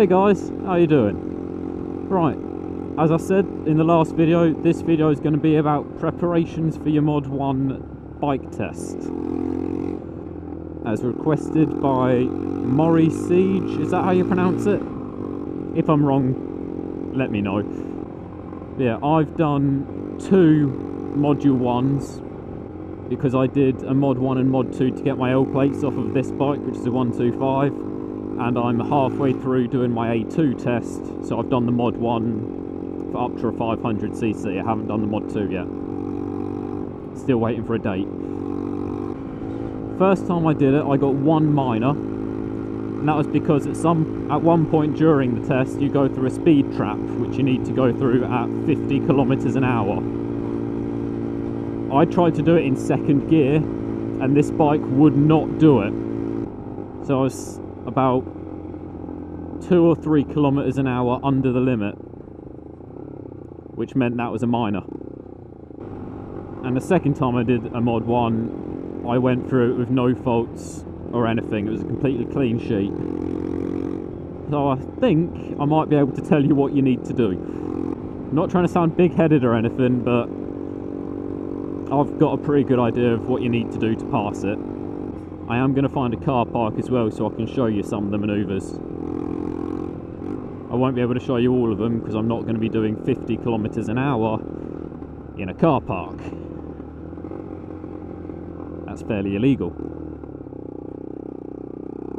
Hey guys, how you doing? Right, as I said in the last video, this video is going to be about preparations for your Mod 1 bike test. As requested by Mori Siege, is that how you pronounce it? If I'm wrong, let me know. Yeah, I've done 2 Module 1s because I did a Mod 1 and Mod 2 to get my L plates off of this bike, which is a 125, and I'm halfway through doing my A2 test, so I've done the Mod 1 for up to a 500cc. I haven't done the Mod 2 yet. Still waiting for a date. First time I did it, I got 1 minor, and that was because at one point during the test you go through a speed trap which you need to go through at 50 kilometers an hour. I tried to do it in 2nd gear and this bike would not do it, so I was about 2 or 3 kilometers an hour under the limit, which meant that was a minor. And the second time I did a Mod 1, I went through it with no faults or anything. It was a completely clean sheet. So I think I might be able to tell you what you need to do. I'm not trying to sound big-headed or anything, but I've got a pretty good idea of what you need to do to pass it. I am going to find a car park as well so I can show you some of the manoeuvres. I won't be able to show you all of them because I'm not going to be doing 50 kilometers an hour in a car park. That's fairly illegal.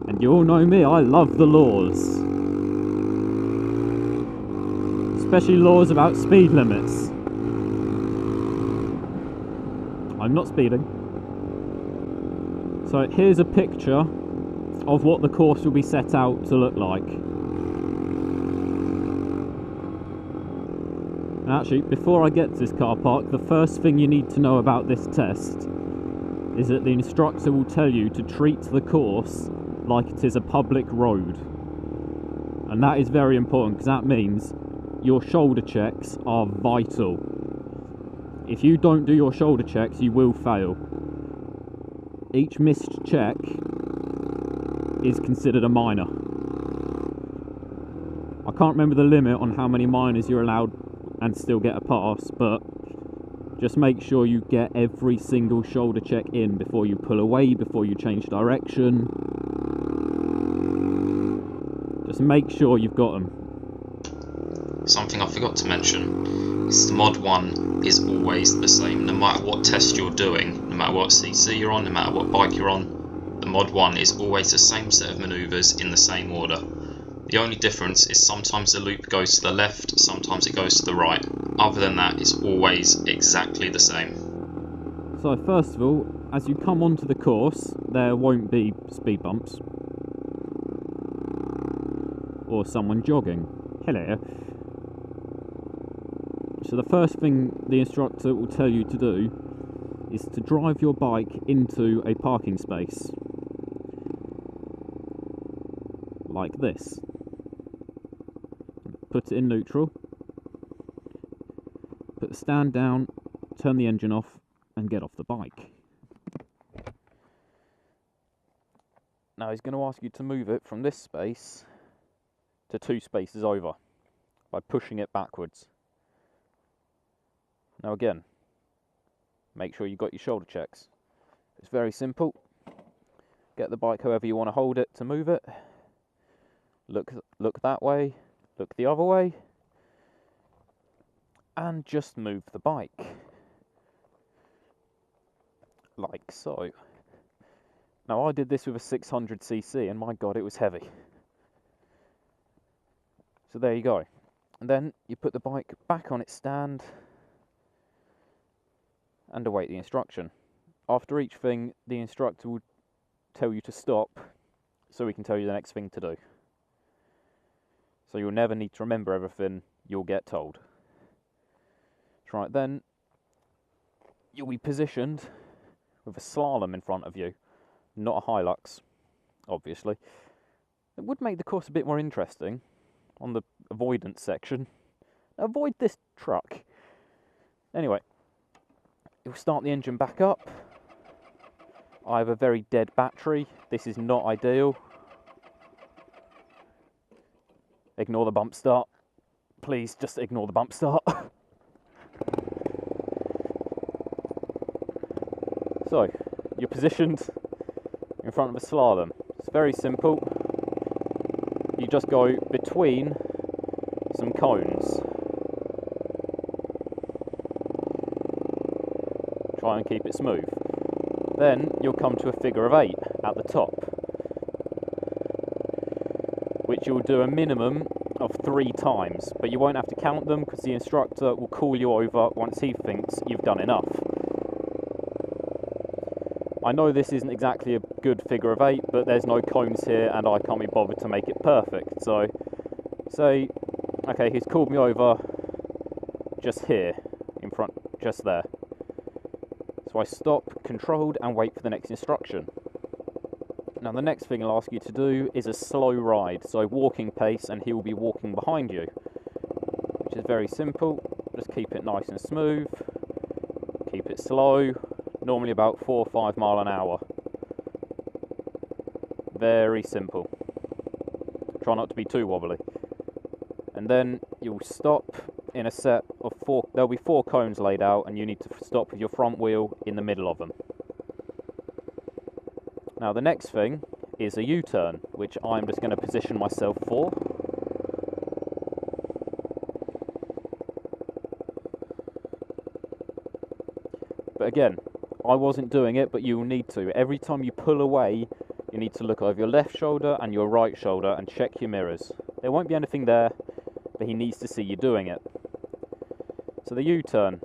And you all know me, I love the laws. Especially laws about speed limits. I'm not speeding. So here's a picture of what the course will be set out to look like. And actually, before I get to this car park, the first thing you need to know about this test is that the instructor will tell you to treat the course like it is a public road. And that is very important because that means your shoulder checks are vital. If you don't do your shoulder checks, you will fail. Each missed check is considered a minor. I can't remember the limit on how many minors you're allowed and still get a pass, but just make sure you get every single shoulder check in before you pull away, before you change direction. Just make sure you've got them. Something I forgot to mention is the Mod 1 is always the same, no matter what test you're doing, no matter what CC you're on, no matter what bike you're on. The Mod 1 is always the same set of manoeuvres in the same order. The only difference is sometimes the loop goes to the left, sometimes it goes to the right. Other than that, it's always exactly the same. So first of all, as you come onto the course, there won't be speed bumps. Or someone jogging. Hello. So the first thing the instructor will tell you to do is to drive your bike into a parking space. Like this. Put it in neutral. Put the stand down, turn the engine off, and get off the bike. Now he's going to ask you to move it from this space to 2 spaces over by pushing it backwards. Now again, make sure you've got your shoulder checks. It's very simple. Get the bike however you want to hold it to move it. Look that way, look the other way, and just move the bike. Like so. Now I did this with a 600cc and my god, it was heavy. So there you go. And then you put the bike back on its stand and await the instruction. After each thing, the instructor will tell you to stop so we can tell you the next thing to do. So you'll never need to remember everything, you'll get told. Right then, you'll be positioned with a slalom in front of you, not a Hilux, obviously. It would make the course a bit more interesting on the avoidance section. Now, avoid this truck. Anyway, you'll start the engine back up. I have a very dead battery. This is not ideal. Ignore the bump start. Please just ignore the bump start. So, you're positioned in front of a slalom. It's very simple. You just go between some cones. Try and keep it smooth. Then you'll come to a figure of 8 at the top, which you'll do a minimum of 3 times, but you won't have to count them because the instructor will call you over once he thinks you've done enough. I know this isn't exactly a good figure of 8, but there's no cones here and I can't be bothered to make it perfect. So, say, okay, he's called me over just here, in front, just there. So I stop, controlled, and wait for the next instruction. Now the next thing I'll ask you to do is a slow ride, so walking pace, and he will be walking behind you, which is very simple. Just keep it nice and smooth, keep it slow, normally about 4 or 5 miles an hour. Very simple. Try not to be too wobbly. And then you'll stop in a set of 4, there'll be 4 cones laid out, and you need to stop with your front wheel in the middle of them. Now the next thing is a U-turn, which I'm just going to position myself for. But again, I wasn't doing it, but you will need to. Every time you pull away, you need to look over your left shoulder and your right shoulder and check your mirrors. There won't be anything there, but he needs to see you doing it. So the U-turn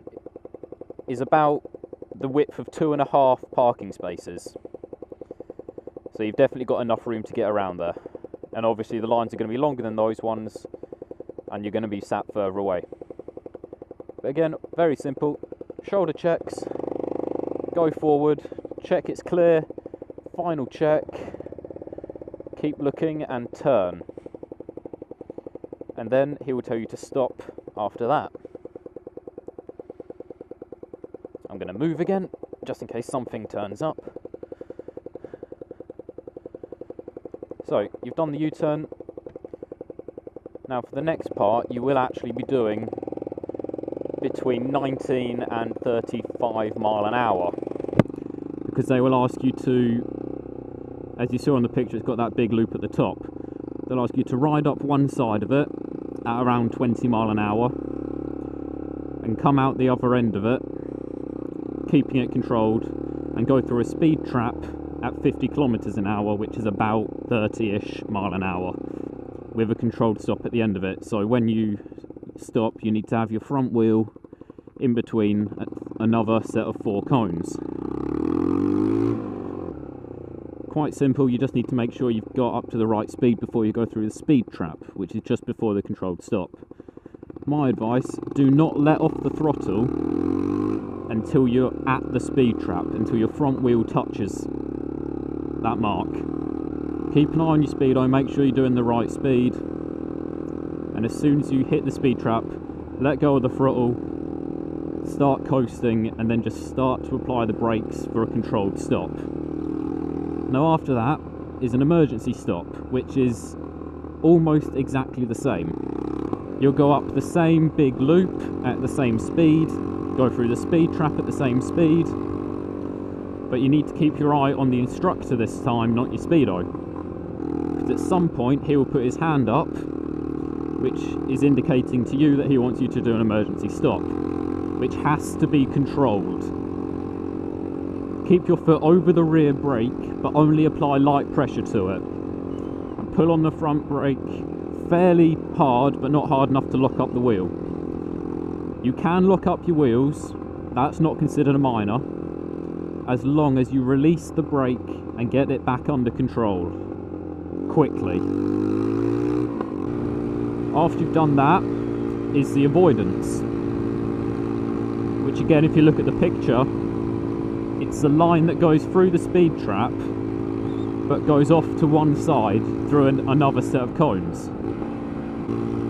is about the width of 2.5 parking spaces. So you've definitely got enough room to get around there. And obviously the lines are going to be longer than those ones, and you're going to be sat further away. But again, very simple. Shoulder checks, go forward, check it's clear, final check, keep looking and turn. And then he will tell you to stop after that. I'm going to move again, just in case something turns up. So, you've done the U-turn. Now for the next part, you will actually be doing between 19 and 35 miles an hour. Because they will ask you to, as you saw on the picture, it's got that big loop at the top. They'll ask you to ride up one side of it at around 20 miles an hour and come out the other end of it, keeping it controlled, and go through a speed trap at 50 kilometers an hour, which is about 30-ish miles an hour, with a controlled stop at the end of it. So when you stop, you need to have your front wheel in between another set of 4 cones. Quite simple, you just need to make sure you've got up to the right speed before you go through the speed trap, which is just before the controlled stop. My advice, do not let off the throttle until you're at the speed trap, until your front wheel touches that mark. Keep an eye on your speedo, make sure you're doing the right speed, and as soon as you hit the speed trap, let go of the throttle, start coasting, and then just start to apply the brakes for a controlled stop. Now after that is an emergency stop, which is almost exactly the same. You'll go up the same big loop at the same speed, go through the speed trap at the same speed, but you need to keep your eye on the instructor this time, not your speedo. Because at some point he will put his hand up, which is indicating to you that he wants you to do an emergency stop, which has to be controlled. Keep your foot over the rear brake, but only apply light pressure to it. And pull on the front brake fairly hard, but not hard enough to lock up the wheel. You can lock up your wheels, that's not considered a minor, as long as you release the brake and get it back under control quickly. After you've done that is the avoidance, which again, if you look at the picture, it's the line that goes through the speed trap but goes off to one side through another set of cones.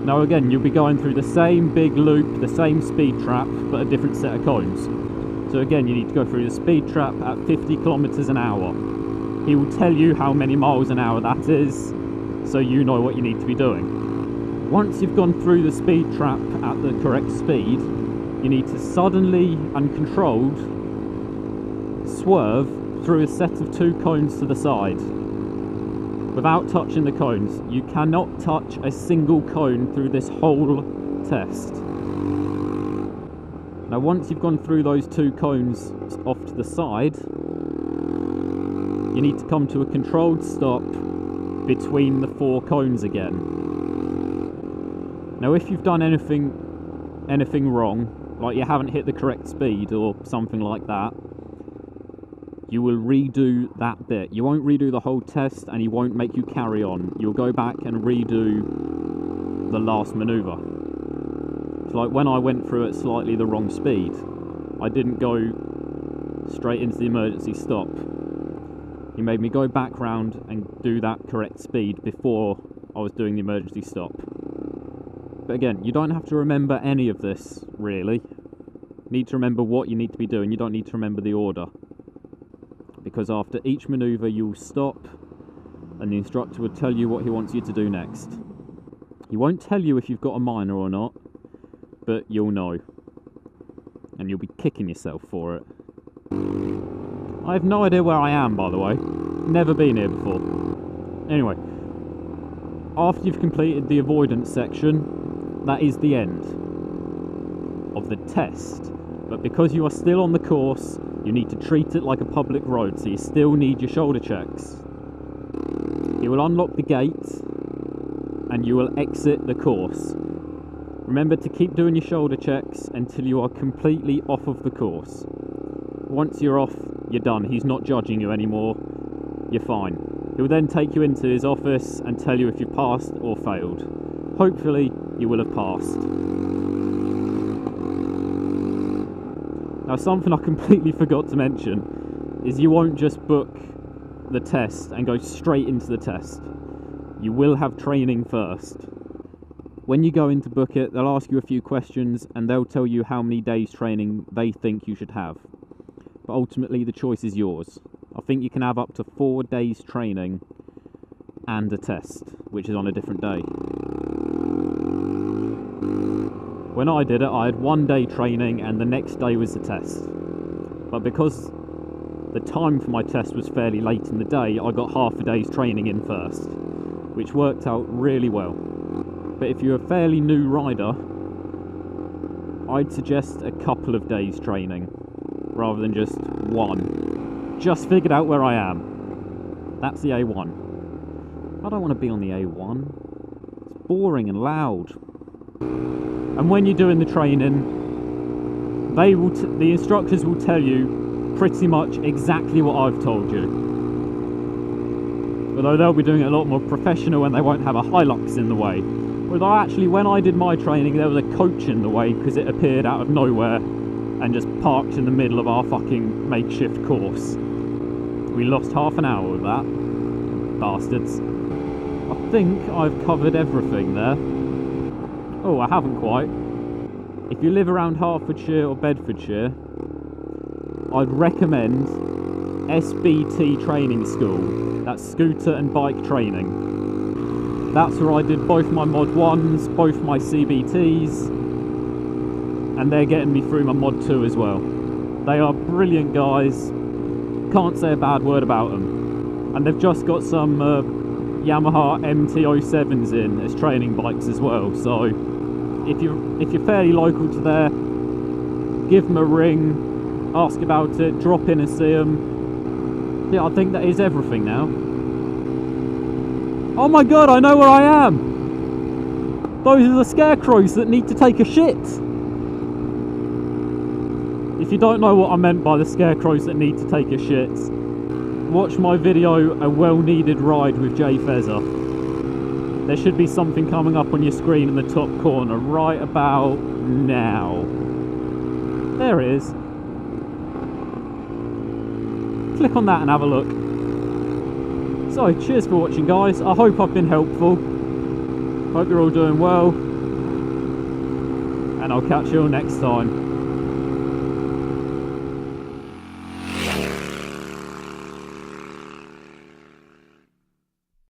Now again, you'll be going through the same big loop, the same speed trap, but a different set of cones. So again, you need to go through the speed trap at 50 kilometers an hour. He will tell you how many miles an hour that is, so you know what you need to be doing. Once you've gone through the speed trap at the correct speed, you need to suddenly and controlled swerve through a set of 2 cones to the side without touching the cones. You cannot touch a single cone through this whole test. Now once you've gone through those 2 cones off to the side, you need to come to a controlled stop between the 4 cones again. Now if you've done anything wrong, like you haven't hit the correct speed or something like that, you will redo that bit. You won't redo the whole test, and he won't make you carry on. You'll go back and redo the last manoeuvre. It's like when I went through at slightly the wrong speed, I didn't go straight into the emergency stop. He made me go back round and do that correct speed before I was doing the emergency stop. But again, you don't have to remember any of this, really. You need to remember what you need to be doing. You don't need to remember the order. Because after each manoeuvre, you'll stop, and the instructor will tell you what he wants you to do next. He won't tell you if you've got a minor or not, but you'll know. And you'll be kicking yourself for it. I have no idea where I am, by the way. Never been here before. Anyway, after you've completed the avoidance section, that is the end of the test. But because you are still on the course, you need to treat it like a public road, so you still need your shoulder checks. You will unlock the gate and you will exit the course. Remember to keep doing your shoulder checks until you are completely off of the course. Once you're off, you're done. He's not judging you anymore. You're fine. He'll then take you into his office and tell you if you passed or failed. Hopefully, you will have passed. Now, something I completely forgot to mention is you won't just book the test and go straight into the test. You will have training first. When you go in to book it, they'll ask you a few questions and they'll tell you how many days training they think you should have. But ultimately, the choice is yours. I think you can have up to 4 days training and a test, which is on a different day. When I did it, I had 1 day training and the next day was the test. But because the time for my test was fairly late in the day, I got half a day's training in first, which worked out really well. But if you're a fairly new rider, I'd suggest a couple of days training rather than just 1. Just figured out where I am. That's the A1. I don't want to be on the A1. It's boring and loud. And when you're doing the training, the instructors will tell you pretty much exactly what I've told you. Although they'll be doing it a lot more professional and they won't have a Hilux in the way. Although actually, when I did my training, there was a coach in the way because it appeared out of nowhere and just parked in the middle of our fucking makeshift course. We lost half an hour with that. Bastards. I think I've covered everything there. Oh, I haven't quite. If you live around Hertfordshire or Bedfordshire, I'd recommend SBT Training School. That's scooter and bike training. That's where I did both my Mod 1s, both my CBTs, and they're getting me through my Mod 2 as well. They are brilliant guys. Can't say a bad word about them. And they've just got some Yamaha MT-07s in as training bikes as well. So if you're fairly local to there, give them a ring, ask about it, drop in and see them. Yeah, I think that is everything now. Oh my god, I know where I am! Those are the scarecrows that need to take a shit! If you don't know what I meant by the scarecrows that need to take a shit, watch my video, A Well-Needed Ride with Jay Fezzer. There should be something coming up on your screen in the top corner right about now. There it is. Click on that and have a look. So, cheers for watching, guys. I hope I've been helpful. Hope you're all doing well. And I'll catch you all next time.